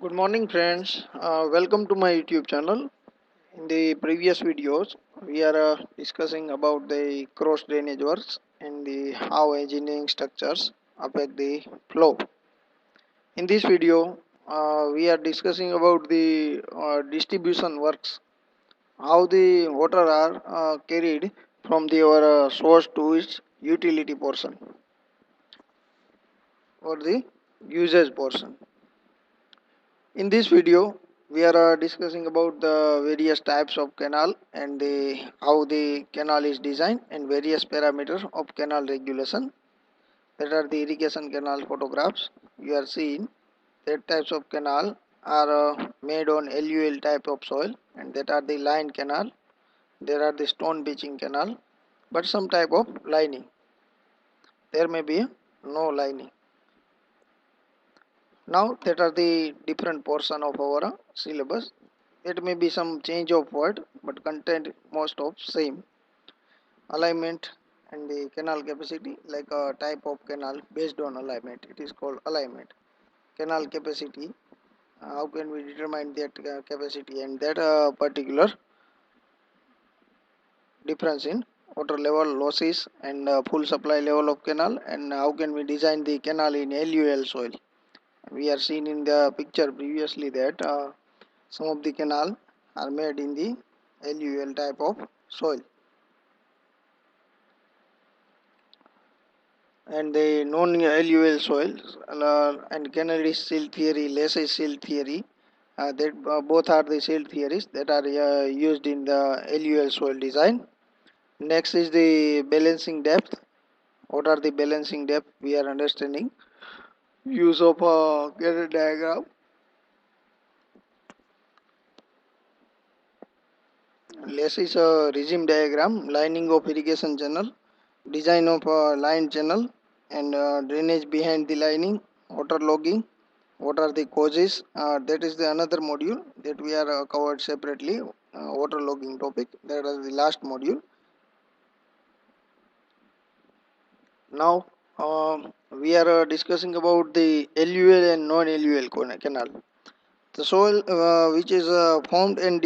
Good morning, friends. Welcome to my YouTube channel. In the previous videos, we are discussing about the cross drainage works and the how engineering structures affect the flow. In this video, we are discussing about the distribution works, how the water are carried from the our source to its utility portion or the usage portion. In this video, we are discussing about the various types of canal and how the canal is designed and various parameters of canal regulation. That are the irrigation canal photographs you are seeing. That types of canal are made on LUL type of soil, and that are the line canal. There are the stone beaching canal, but some type of lining. There may be no lining. Now that are the different portion of our syllabus. It may be some change of word, but content most of same. Alignment and the canal capacity, like a type of canal based on alignment. It is called alignment. Canal capacity. How can we determine that capacity and that particular difference in water level losses and full supply level of canal, and how can we design the canal in LUL soil. We are seen in the picture previously that some of the canal are made in the LUL type of soil. And the non-LUL soils and Kennedy shield theory, Lacy shield theory, that both are the shield theories that are used in the LUL soil design. Next is the balancing depth. What are the balancing depth? We are understanding use of a Gantt diagram. Lacy is a regime diagram, lining of irrigation channel, design of a line channel, and drainage behind the lining, water logging. What are the causes? That is the another module that we are covered separately. Water logging topic, that is the last module. Now we are discussing about the LUL and non-LUL canal. The soil which is formed and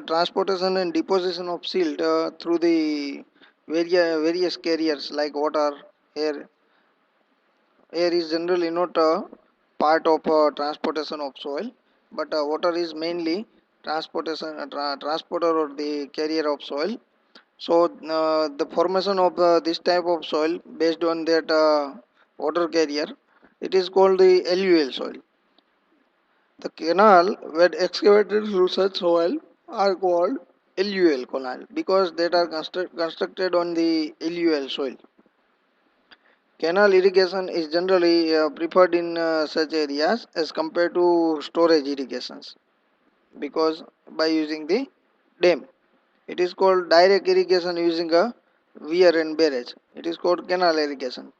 transportation and deposition of silt through the various carriers like water, air. Air is generally not a part of transportation of soil, but water is mainly transporter or the carrier of soil. So the formation of this type of soil based on that water carrier, it is called the LUL soil. The canal when excavated through such soil are called LUL canal because they are constructed on the LUL soil. Canal irrigation is generally preferred in such areas as compared to storage irrigations because by using the dam. It is called direct irrigation using a weir and barrage. It is called canal irrigation.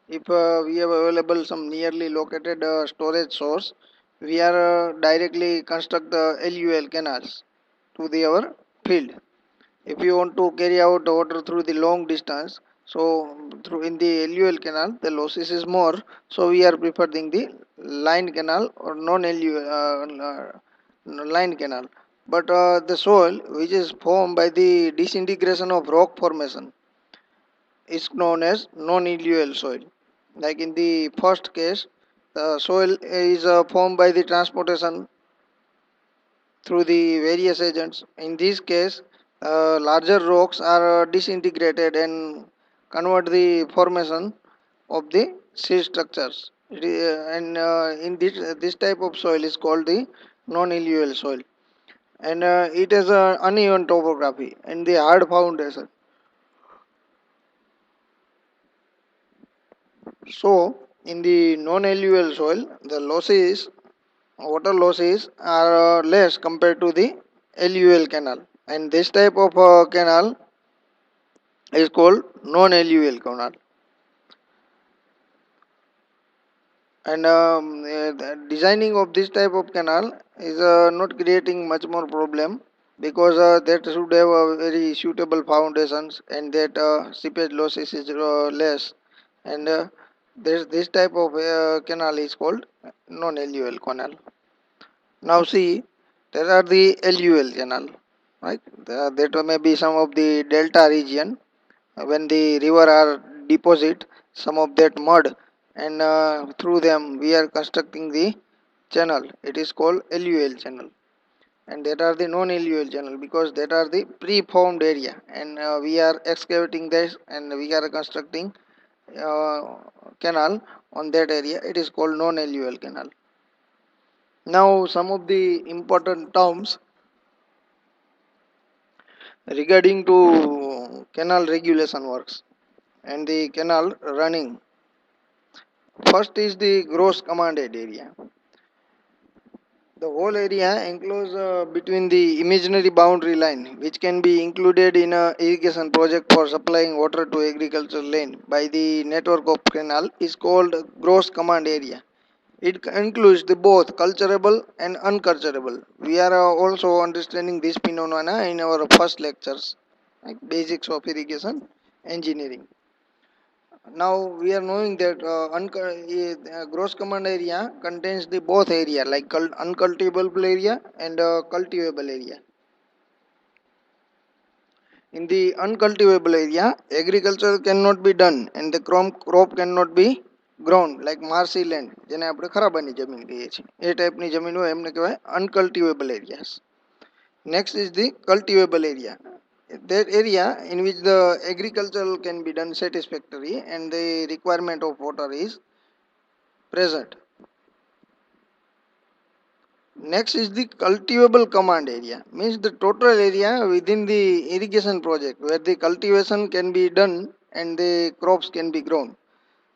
If we have available some nearly located storage source, we are directly construct the LUL canals to the our field. If you want to carry out the water through the long distance, so through in the LUL canal the losses is more, so we are preferring the line canal or non-LUL line canal. But the soil which is formed by the disintegration of rock formation is known as non-LUL soil. Like in the first case, the soil is formed by the transportation through the various agents. In this case, larger rocks are disintegrated and convert the formation of the silt structures. And in this type of soil is called the non-alluvial soil, and it has a uneven topography and the hard foundation. So, in the non-alluvial soil, the losses, water losses are less compared to the alluvial canal, and this type of canal is called non-alluvial canal. And the designing of this type of canal is not creating much more problem because that should have a very suitable foundations and that seepage losses is less, and this type of canal is called non-alluvial canal. Now see, there are the LUL channel, right? That may be some of the delta region when the river are deposit some of that mud, and through them we are constructing the channel. It is called LUL channel, and that are the non-LUL channel because that are the pre-formed area, and we are excavating this and we are constructing uh, canal on that area. It is called non-LUL canal. Now some of the important terms regarding to canal regulation works and the canal running. First is the gross commanded area. The whole area enclosed between the imaginary boundary line, which can be included in a irrigation project for supplying water to agricultural land by the network of canal, is called gross command area. It includes the both culturable and unculturable. We are also understanding this phenomena in our first lectures, like basics of irrigation engineering. Now we are knowing that gross command area contains the both area like uncultivable area and cultivable area. In the uncultivable area, agriculture cannot be done and the crop cannot be grown like marshy land જેને આપણે ખરાબાની જમીન કહીએ છીએ એ ટાઈપની જમીન હોય એમને કહેવાય uncultivable areas. Next is the cultivable area. That area in which the agriculture can be done satisfactory and the requirement of water is present. Next is the cultivable command area, means the total area within the irrigation project where the cultivation can be done and the crops can be grown.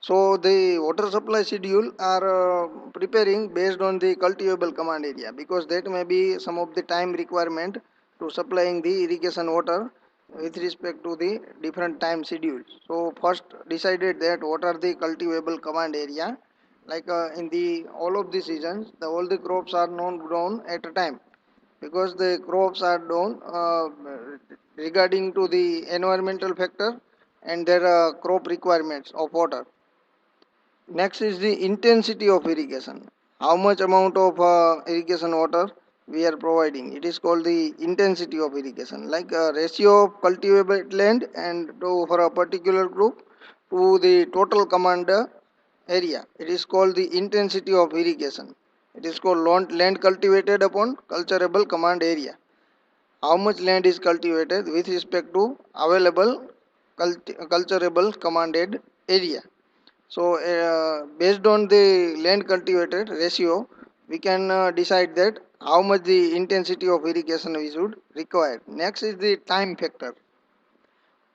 So the water supply schedule are preparing based on the cultivable command area because that may be some of the time requirement to supplying the irrigation water with respect to the different time schedules. So first decided that what are the cultivable command area, like in the all of the seasons the all the crops are not grown at a time because the crops are done regarding to the environmental factor and their crop requirements of water. Next is the intensity of irrigation. How much amount of irrigation water we are providing. It is called the intensity of irrigation, like a ratio of cultivable land and to for a particular group to the total command area. It is called the intensity of irrigation. It is called land cultivated upon culturable command area. How much land is cultivated with respect to available culturable commanded area. So, based on the land cultivated ratio, we can decide that how much the intensity of irrigation we should require. Next is the time factor.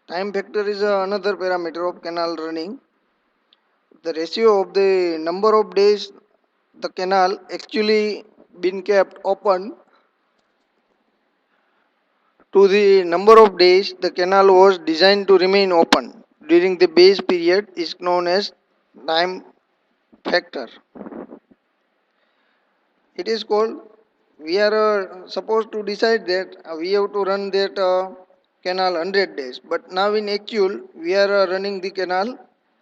Time factor is another parameter of canal running. The ratio of the number of days the canal actually been kept open to the number of days the canal was designed to remain open during the base period is known as time factor. It is called, we are supposed to decide that we have to run that canal 100 days, but now in actual we are running the canal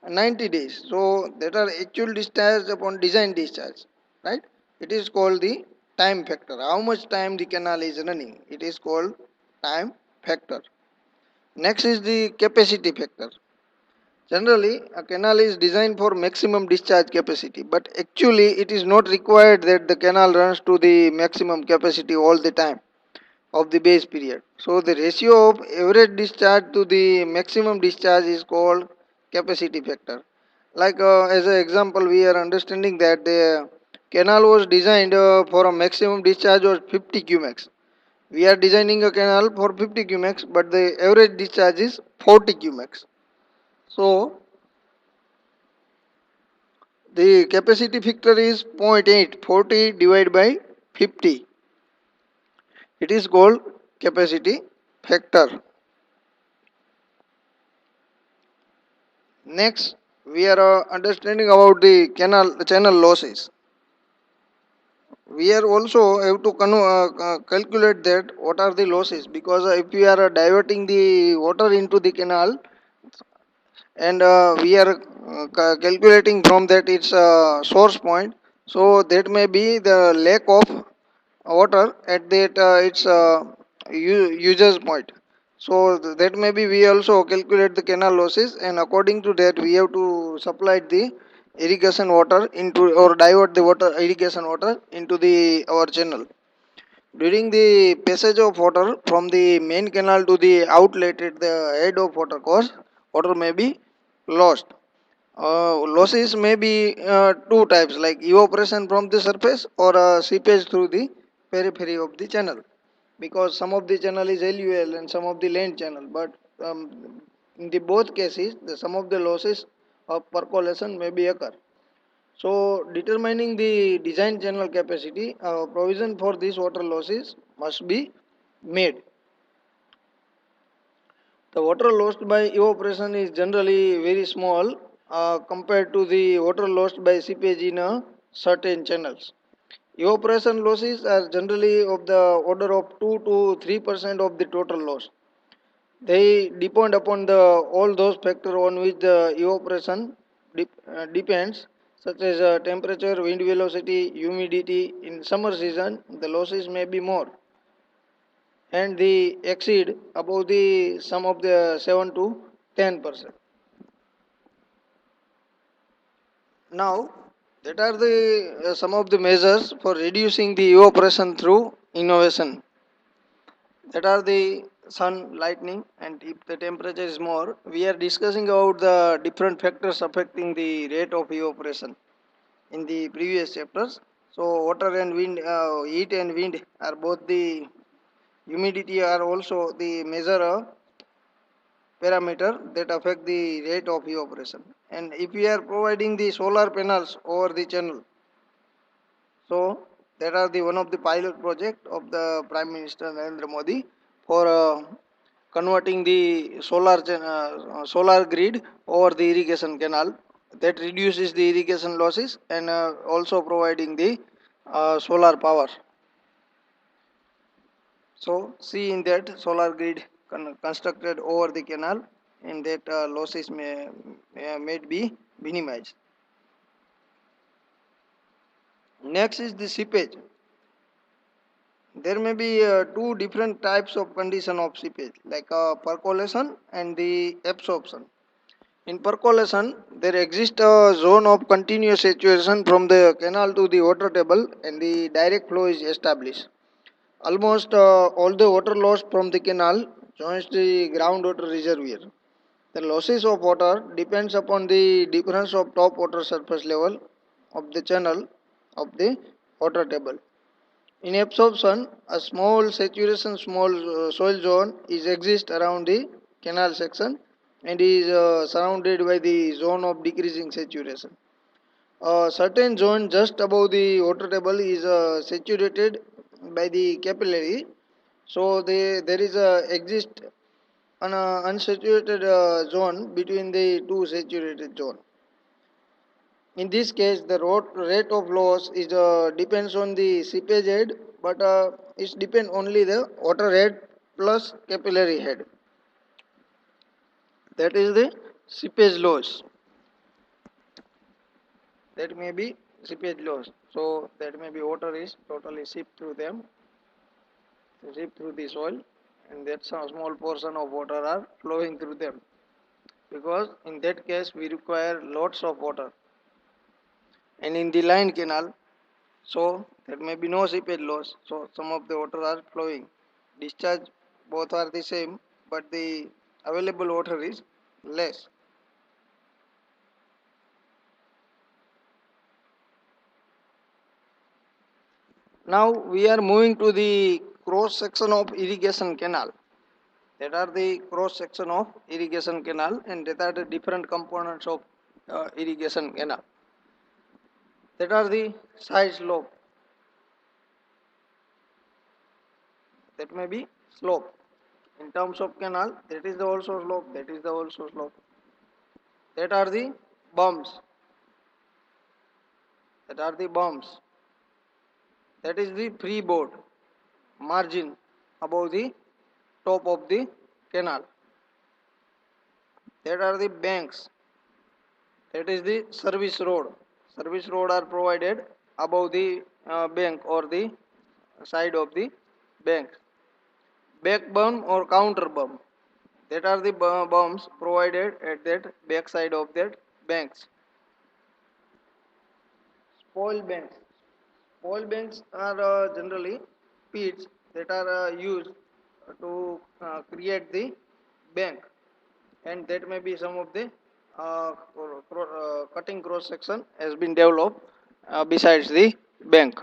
90 days, so that are actual discharge upon design discharge, right? It is called the time factor. How much time the canal is running, it is called time factor. Next is the capacity factor. Generally, a canal is designed for maximum discharge capacity, but actually it is not required that the canal runs to the maximum capacity all the time of the base period. So the ratio of average discharge to the maximum discharge is called capacity factor. Like as an example, we are understanding that the canal was designed for a maximum discharge of 50 cumex. We are designing a canal for 50 cumex, but the average discharge is 40 cumex. So the capacity factor is 0.8, 40 divided by 50. It is called capacity factor. Next, we are understanding about the canal channel losses. We are also have to calculate that what are the losses, because if we are diverting the water into the canal and we are calculating from that its source point, so that may be the lack of water at that its users point. So that maybe we also calculate the canal losses, and according to that we have to supply the irrigation water into, or divert the water irrigation water into the our channel. During the passage of water from the main canal to the outlet at the head of water course, water may be lost. Losses may be two types, like evaporation from the surface or seepage through the periphery of the channel, because some of the channel is LUL and some of the land channel, but in the both cases some of the losses of percolation may be occur. So determining the design channel capacity, provision for these water losses must be made. The water lost by evaporation is generally very small compared to the water lost by seepage in certain channels. Evaporation losses are generally of the order of 2 to 3% of the total loss. They depend upon the all those factors on which the evaporation depends, such as temperature, wind velocity, humidity. In summer season, the losses may be more, and they exceed above the sum of the 7 to 10%. Now, that are the some of the measures for reducing the evaporation through innovation. That are the sun, lightning, and if the temperature is more, we are discussing about the different factors affecting the rate of evaporation in the previous chapters. So, water and wind, heat and wind are both the humidity are also the measure parameter that affect the rate of evaporation. And if we are providing the solar panels over the channel, so that are the one of the pilot project of the Prime Minister Narendra Modi for converting the solar grid over the irrigation canal, that reduces the irrigation losses, and also providing the solar power. So see in that solar grid constructed over the canal, and that losses may be minimized. Next is the seepage. There may be two different types of condition of seepage, like percolation and the absorption. In percolation, there exists a zone of continuous saturation from the canal to the water table, and the direct flow is established. Almost all the water lost from the canal joins the groundwater reservoir. The losses of water depends upon the difference of top water surface level of the channel of the water table. In absorption, a small saturation, small soil zone is exist around the canal section and is surrounded by the zone of decreasing saturation. A certain zone just above the water table is saturated by the capillary, so there is a exist an unsaturated zone between the two saturated zone. In this case, the rate of loss is depends on the seepage head, but it depends only the water head plus capillary head. That is the seepage loss. That may be seepage loss. So that may be water is totally seeped through them, seeped through the soil, and that's a small portion of water are flowing through them. Because in that case we require lots of water. And in the line canal, so there may be no seepage loss, so some of the water are flowing. Discharge both are the same, but the available water is less. Now we are moving to the cross section of irrigation canal. That are the cross section of irrigation canal, and that are the different components of irrigation canal. That are the side slope. That may be slope. In terms of canal, that is the also slope, that is the also slope. That are the bumps. That are the bumps. That is the freeboard margin above the top of the canal. That are the banks. That is the service road. Service road are provided above the bank or the side of the bank. Back berm or counter berm, that are the berms provided at that back side of that banks. Spoil banks. Spoil banks are generally pits that are used to create the bank, and that may be some of the cutting cross section has been developed besides the bank.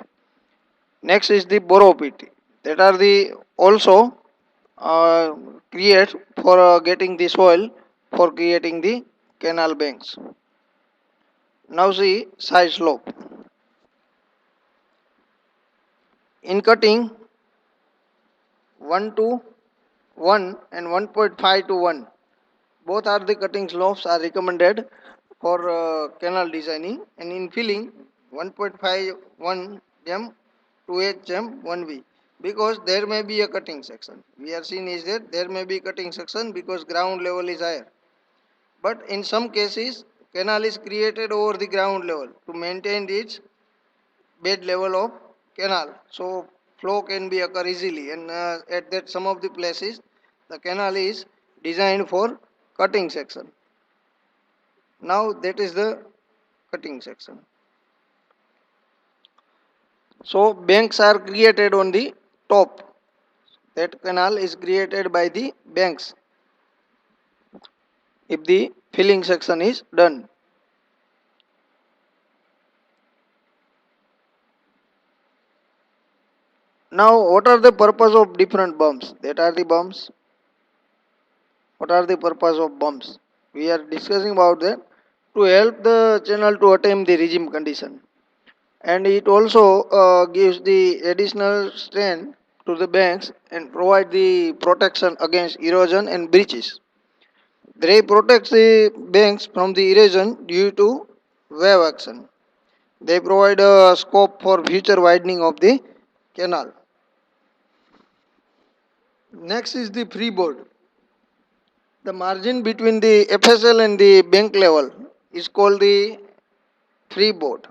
Next is the borrow pit. That are the also uh, create for getting the soil for creating the canal banks. Now see side slope. In cutting 1 to 1 and 1.5 to 1, both are the cutting slopes are recommended for canal designing, and in filling 1.5 1 m to h m 1v, because there may be a cutting section. We are seeing is that there may be cutting section because ground level is higher. But in some cases, canal is created over the ground level to maintain its bed level of canal. So flow can be occur easily, and at that some of the places, the canal is designed for cutting section. Now that is the cutting section. So banks are created on the top. That canal is created by the banks if the filling section is done. Now what are the purpose of different bumps? That are the bumps. What are the purpose of bumps? We are discussing about that to help the channel to attain the regime condition, and it also gives the additional strength to the banks and provide the protection against erosion and breaches. They protect the banks from the erosion due to wave action. They provide a scope for future widening of the canal. Next is the freeboard. The margin between the FSL and the bank level is called the freeboard.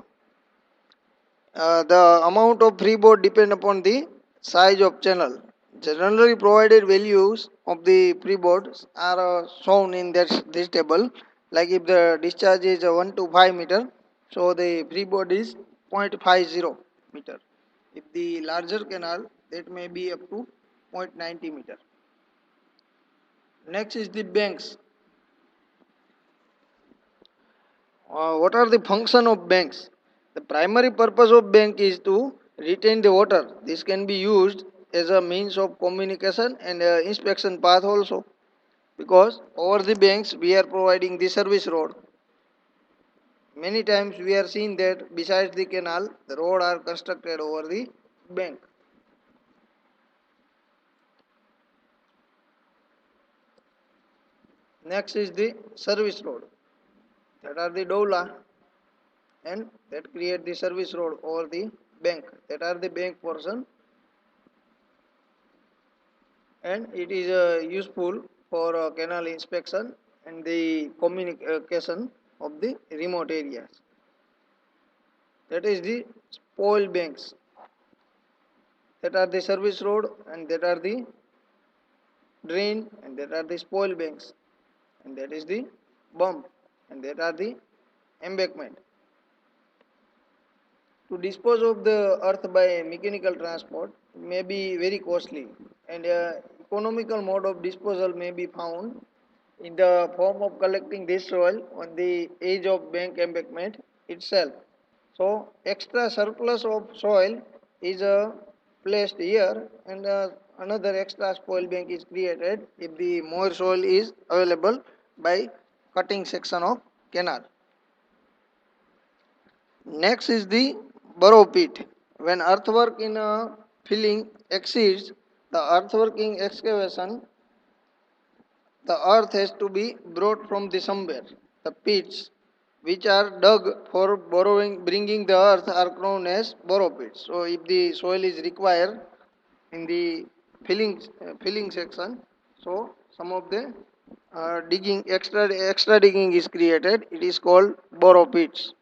The amount of freeboard depend upon the size of channel. Generally provided values of the freeboards are shown in this table. Like if the discharge is 1 to 5 meter, so the freeboard is 0.50 meter. If the larger canal, that may be up to 0.90 meter. Next is the banks. What are the function of banks? The primary purpose of bank is to retain the water. This can be used as a means of communication and inspection path also, because over the banks we are providing the service road. Many times we are seeing that besides the canal, the road are constructed over the bank. Next is the service road. That are the doula, and that create the service road over the bank. That are the bank portion, and it is useful for canal inspection and the communication of the remote areas. That is the spoil banks. That are the service road, and that are the drain, and that are the spoil banks, and that is the bump, and that are the embankment. To dispose of the earth by mechanical transport may be very costly, and economical mode of disposal may be found in the form of collecting this soil on the edge of bank embankment itself. So extra surplus of soil is placed here, and another extra spoil bank is created if the more soil is available by cutting section of canal. Next is the burrow pit. When earthwork in a filling exceeds the earthwork in excavation, the earth has to be brought from the somewhere. The pits which are dug for borrowing, bringing the earth are known as borrow pits. So if the soil is required in the filling section, so some of the digging extra digging is created. It is called borrow pits.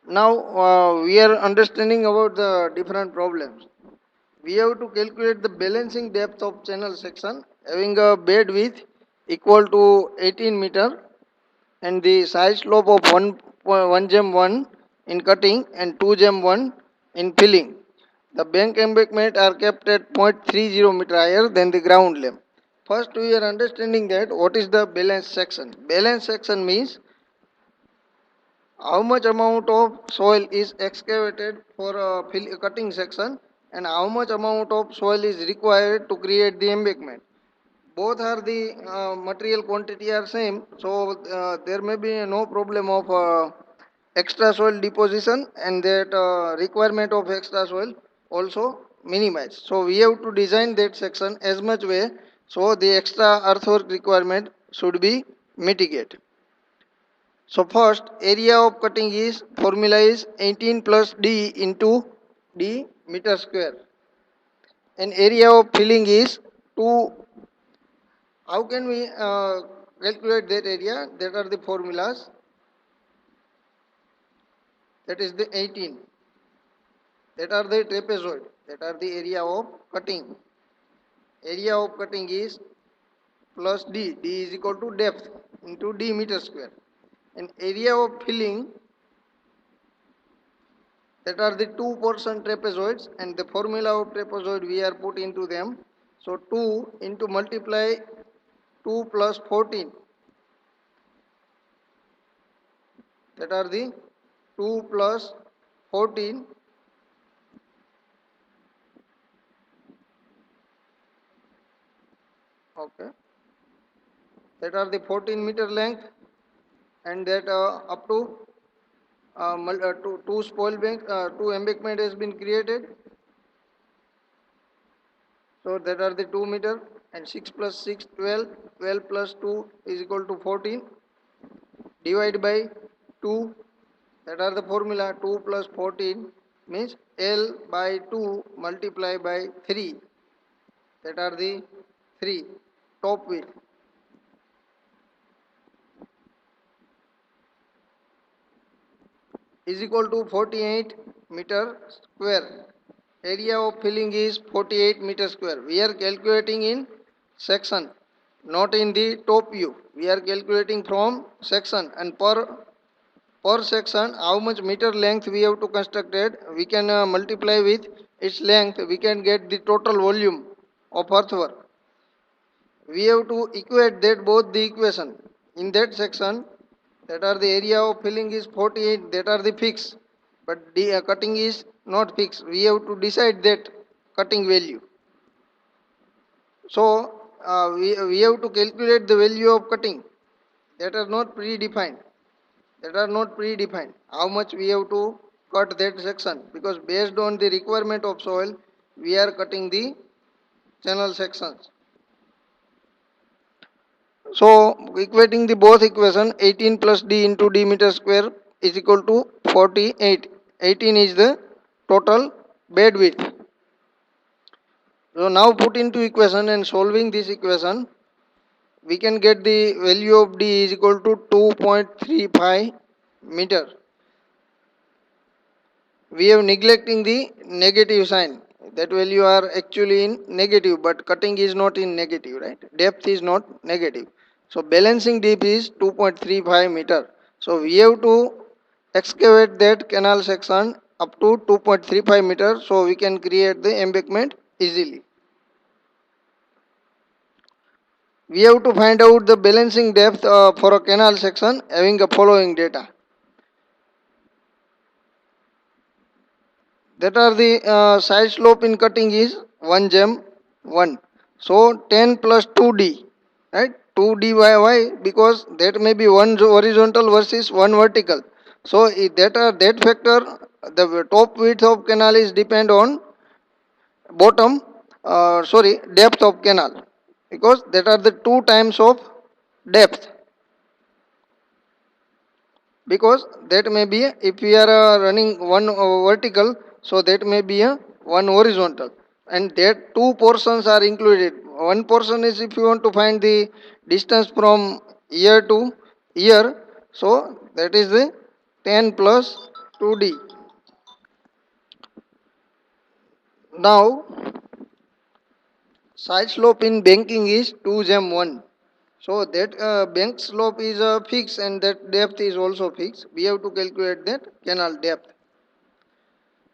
Now we are understanding about the different problems. We have to calculate the balancing depth of channel section having a bed width equal to 18 meter and the side slope of 1 gem 1 in cutting and 2 gem 1 in filling. The bank embankment are kept at 0.30 meter higher than the ground level. First, we are understanding that what is the balance section. Balance section means how much amount of soil is excavated for a cutting section and how much amount of soil is required to create the embankment. Both are the material quantity are same, so there may be no problem of extra soil deposition, and that requirement of extra soil also minimized. So we have to design that section as much way so the extra earthwork requirement should be mitigated. So first area of cutting is formula is 18 plus d into d meter square, and area of filling is 2. How can we calculate that area? That are the formulas. That is the 18. That are the trapezoid. That are the area of cutting. Area of cutting is plus d. D is equal to depth into d meter square. And area of filling, that are the two portion trapezoids, and the formula of trapezoid we are put into them. So 2 into multiply 2 plus 14. That are the 2 plus 14. Okay. That are the 14 meter length, and that up to two spoil bank, two embankment has been created. So that are the 2 meter, and 6 plus 6 12, 12 plus 2 is equal to 14. Divide by 2. That are the formula. 2 plus 14 means L by 2 multiply by 3. That are the 3 top width is equal to 48 meter square. Area of filling is 48 meter square. We are calculating in section, not in the top view. We are calculating from section, and per section how much meter length we have to construct it. We can multiply with its length. We can get the total volume of earthwork. We have to equate that both the equation in that section. That are the area of filling is 48. That are the fixed, but the cutting is not fixed. We have to decide that cutting value. So we have to calculate the value of cutting. That are not predefined. That are not predefined. How much we have to cut that section, because based on the requirement of soil, we are cutting the channel sections. So equating the both equation, 18 plus d into d meter square is equal to 48. 18 is the total bed width. So now put into equation and solving this equation, we can get the value of d is equal to 2.35 meter. We have neglecting the negative sign. That value are actually in negative, but cutting is not in negative, right? Depth is not negative. So balancing depth is 2.35 meter. So we have to excavate that canal section up to 2.35 meter, so we can create the embankment easily. We have to find out the balancing depth for a canal section having the following data. That are the side slope in cutting is 1 gem 1. So 10 plus 2d, right? 2d why? Because that may be one horizontal versus one vertical. So that factor, the top width of canal is depend on bottom, depth of canal, because that are the two times of depth. Because that may be if we are running one vertical, so that may be a one horizontal, and that two portions are included. One portion is if you want to find the distance from here to here, so that is the 10 plus 2D. Now side slope in banking is 2 1. So that bank slope is fixed and that depth is also fixed. We have to calculate that canal depth.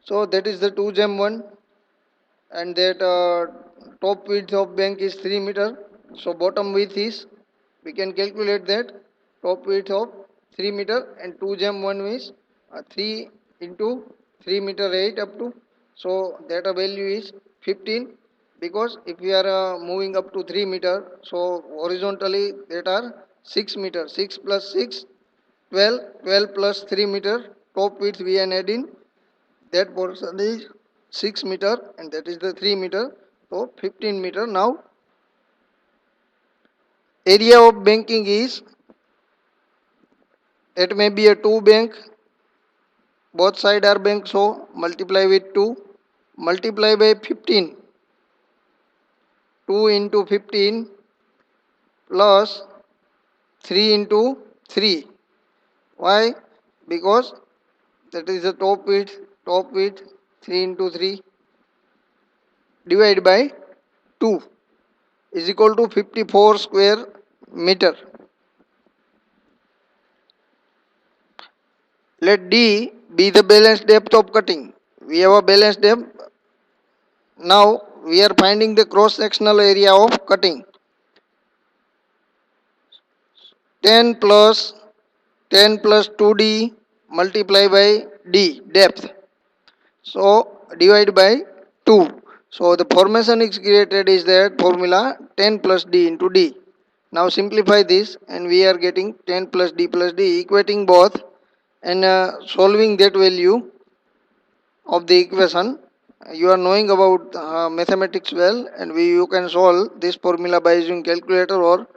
So that is the 2 1, and that top width of bank is 3 meter. So bottom width is, we can calculate that top width of 3 meter, and 2 1 is 3 into 3 meter 8 up to. So that value is 15, because if we are moving up to 3 meter, so horizontally that are 6 meter, 6 plus 6 12, 12 plus 3 meter top width we are adding, that portion is 6 meter, and that is the 3 meter, so 15 meter. Now area of banking is, it may be a 2 bank, both side are bank, so multiply with 2, multiply by 15, 2 into 15 plus 3 into 3. Why? Because that is the top width 3 into 3 divided by 2 is equal to 54 square meter. Let D be the balanced depth of cutting. We have a balanced depth. Now we are finding the cross sectional area of cutting. 10 plus 10 plus 2D multiply by D depth. So divide by 2. So the formation is created is that formula 10 plus D into D. Now simplify this and we are getting 10 plus D equating both, and solving that value of the equation. You are knowing about mathematics well, and you can solve this formula by using calculator or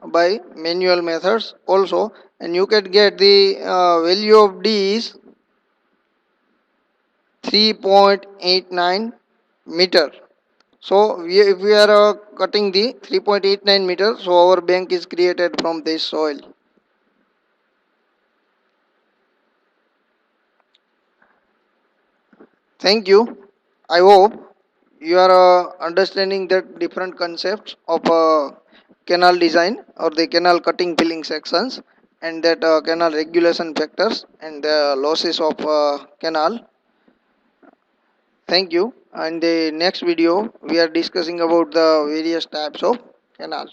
by manual methods also, and you can get the value of D is 3.89 meter. So if we are cutting the 3.89 meter, so our bank is created from this soil. Thank you. I hope you are understanding the different concepts of canal design or the canal cutting filling sections, and that canal regulation factors and the losses of canal. Thank you. In the next video, we are discussing about the various types of canal.